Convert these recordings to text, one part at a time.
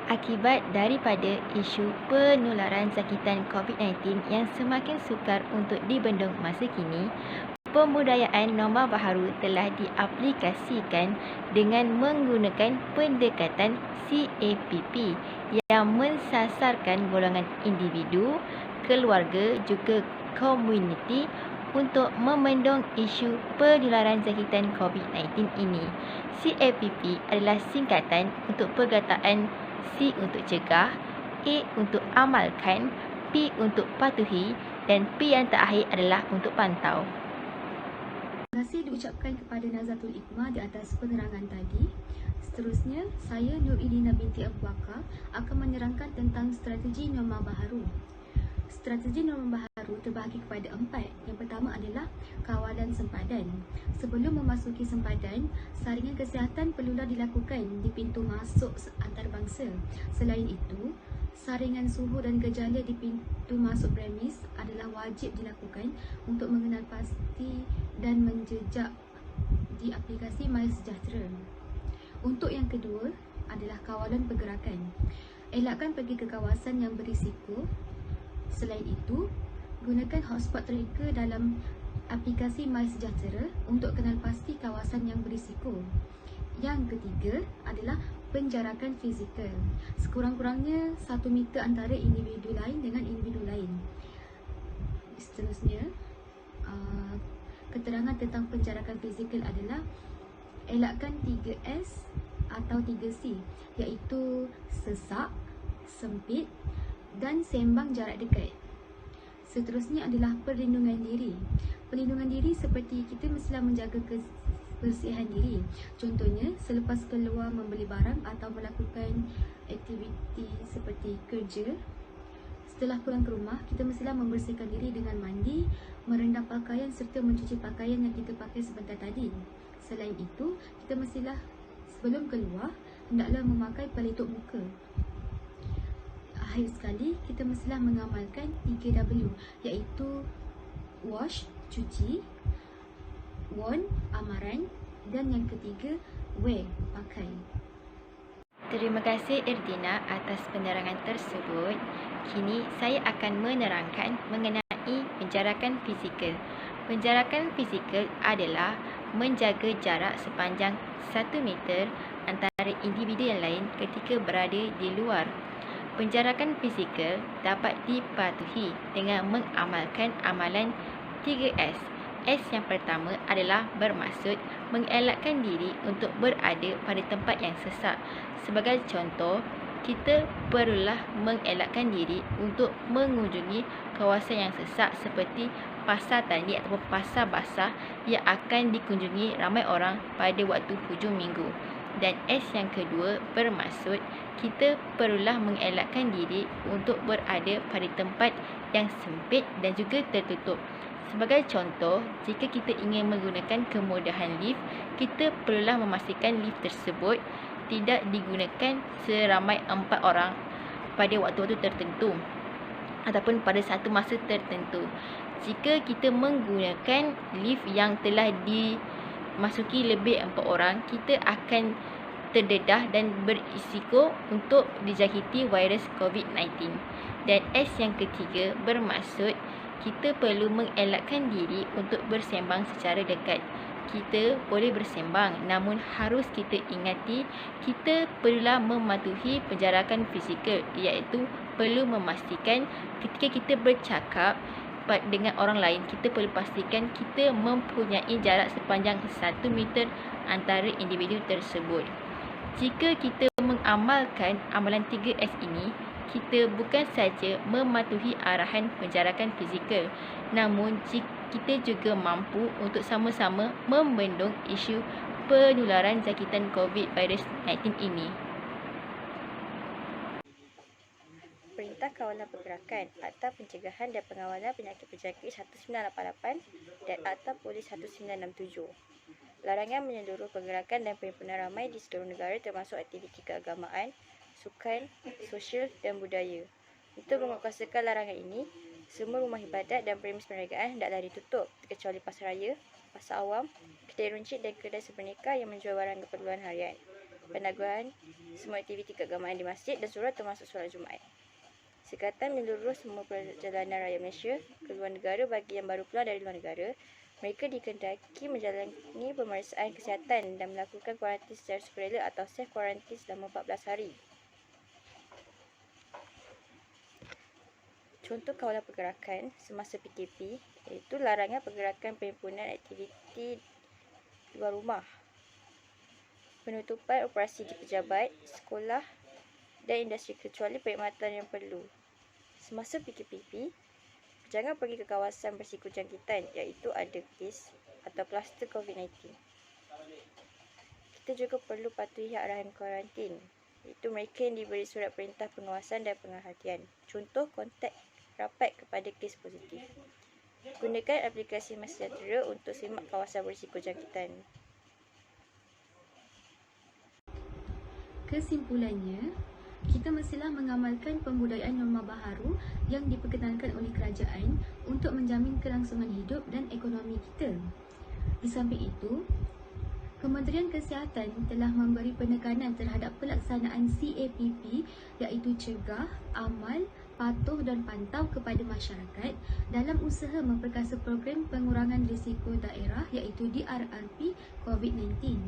Akibat daripada isu penularan jangkitan COVID-19 yang semakin sukar untuk dibendung masa kini, pembudayaan norma baharu telah diaplikasikan dengan menggunakan pendekatan CAPP yang mensasarkan golongan individu, keluarga juga komuniti untuk membendung isu penularan jangkitan COVID-19 ini. CAPP adalah singkatan untuk perkataan C untuk cegah, A untuk amalkan, P untuk patuhi dan P yang terakhir adalah untuk pantau. Terima kasih diucapkan kepada Nazatul Hikmah di atas penerangan tadi. Seterusnya, saya Nur Idina binti Abu Bakar akan menerangkan tentang strategi norma baharu. Strategi norma baharu terbahagi kepada 4. Yang pertama adalah kawalan sempadan. Sebelum memasuki sempadan, saringan kesihatan perlulah dilakukan di pintu masuk antarabangsa. Selain itu, saringan suhu dan gejala di pintu masuk premis adalah wajib dilakukan untuk mengenal pasti dan menjejak di aplikasi MySejahtera. Untuk yang kedua adalah kawalan pergerakan. Elakkan pergi ke kawasan yang berisiko. Selain itu, gunakan hotspot tracker dalam aplikasi MySejahtera untuk kenal pasti kawasan yang berisiko. Yang ketiga adalah penjarakan fizikal. Sekurang-kurangnya 1 meter antara individu lain dengan individu lain. Seterusnya, keterangan tentang penjarakan fizikal adalah elakkan 3S atau 3C, iaitu sesak, sempit dan sembang jarak dekat. Seterusnya adalah perlindungan diri. Perlindungan diri seperti kita mestilah menjaga kebersihan diri. Contohnya, selepas keluar membeli barang atau melakukan aktiviti seperti kerja, setelah pulang ke rumah, kita mestilah membersihkan diri dengan mandi, merendam pakaian serta mencuci pakaian yang kita pakai sebentar tadi. Selain itu, kita mestilah sebelum keluar, hendaklah memakai pelitup muka. Akhir sekali, kita mestilah mengamalkan 3W, iaitu wash, cuci, warn, amaran dan yang ketiga, wear, pakai. Terima kasih Irdina atas penerangan tersebut. Kini saya akan menerangkan mengenai penjarakan fizikal. Penjarakan fizikal adalah menjaga jarak sepanjang 1 meter antara individu yang lain ketika berada di luar. Penjarakan fizikal dapat dipatuhi dengan mengamalkan amalan 3S. S yang pertama adalah bermaksud mengelakkan diri untuk berada pada tempat yang sesak. Sebagai contoh, kita perlulah mengelakkan diri untuk mengunjungi kawasan yang sesak seperti pasar tani ataupun pasar basah yang akan dikunjungi ramai orang pada waktu hujung minggu. Dan S yang kedua bermaksud kita perlulah mengelakkan diri untuk berada pada tempat yang sempit dan juga tertutup. Sebagai contoh, jika kita ingin menggunakan kemudahan lift, kita perlulah memastikan lift tersebut tidak digunakan seramai 4 orang pada waktu-waktu tertentu ataupun pada satu masa tertentu. Jika kita menggunakan lift yang telah dimasuki lebih 4 orang, kita akan terdedah dan berisiko untuk dijangkiti virus COVID-19. Dan S yang ketiga bermaksud kita perlu mengelakkan diri untuk bersembang secara dekat. Kita boleh bersembang, namun harus kita ingati kita perlulah mematuhi penjarakan fizikal, iaitu perlu memastikan ketika kita bercakap dengan orang lain, kita perlu pastikan kita mempunyai jarak sepanjang 1 meter antara individu tersebut. Jika kita mengamalkan amalan 3S ini, kita bukan saja mematuhi arahan penjarakan fizikal, namun kita juga mampu untuk sama-sama membendung isu penularan jangkitan COVID-19 ini. Perintah Kawalan Pergerakan, Akta Pencegahan dan Pengawalan Penyakit Berjangkit 1988 dan Akta Polis 1967. Larangan menyeluruh pergerakan dan perhimpunan ramai di seluruh negara termasuk aktiviti keagamaan, sukan, sosial dan budaya. Untuk menguatkuasakan larangan ini, semua rumah ibadat dan premis perniagaan hendaklah ditutup kecuali pasar raya, pasar awam, kedai runcit dan kedai sepernika yang menjual barang keperluan harian. penangguhan semua aktiviti keagamaan di masjid dan surau termasuk solat Jumaat. Sekatan menyeluruh semua perjalanan raya Malaysia ke luar negara bagi yang baru pulang dari luar negara. Mereka dikehendaki menjalani pemeriksaan kesihatan dan melakukan kuarantin secara sukarela atau self-kuarantin selama 14 hari. Contoh kawalan pergerakan semasa PKP iaitu larangan pergerakan perhimpunan aktiviti luar rumah, penutupan operasi di pejabat, sekolah dan industri kecuali perkhidmatan yang perlu. Semasa PKP, jangan pergi ke kawasan berisiko jangkitan iaitu ada kes atau kluster COVID-19. Kita juga perlu patuhi arahan kuarantin iaitu mereka yang diberi surat perintah pengawasan dan penghatian. Contoh, kontak rapat kepada kes positif. Gunakan aplikasi MySejahtera untuk semak kawasan berisiko jangkitan. Kesimpulannya, kita mestilah mengamalkan pembudayaan norma baharu yang diperkenalkan oleh kerajaan untuk menjamin kelangsungan hidup dan ekonomi kita. Di samping itu, Kementerian Kesihatan telah memberi penekanan terhadap pelaksanaan CAPP iaitu cegah, amal, patuh dan pantau kepada masyarakat dalam usaha memperkasa program pengurangan risiko daerah iaitu DRRP COVID-19.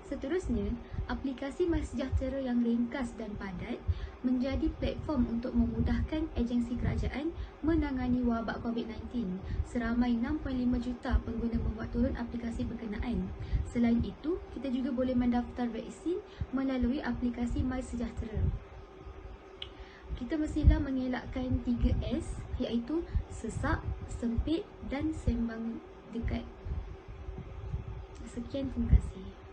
Seterusnya, aplikasi MySejahtera yang ringkas dan padat menjadi platform untuk memudahkan agensi kerajaan menangani wabak COVID-19. Seramai 6.5 juta pengguna membuat turun aplikasi berkenaan. Selain itu, kita juga boleh mendaftar vaksin melalui aplikasi MySejahtera. Kita mestilah mengelakkan 3S iaitu sesak, sempit dan sembang dekat. Sekian, terima kasih.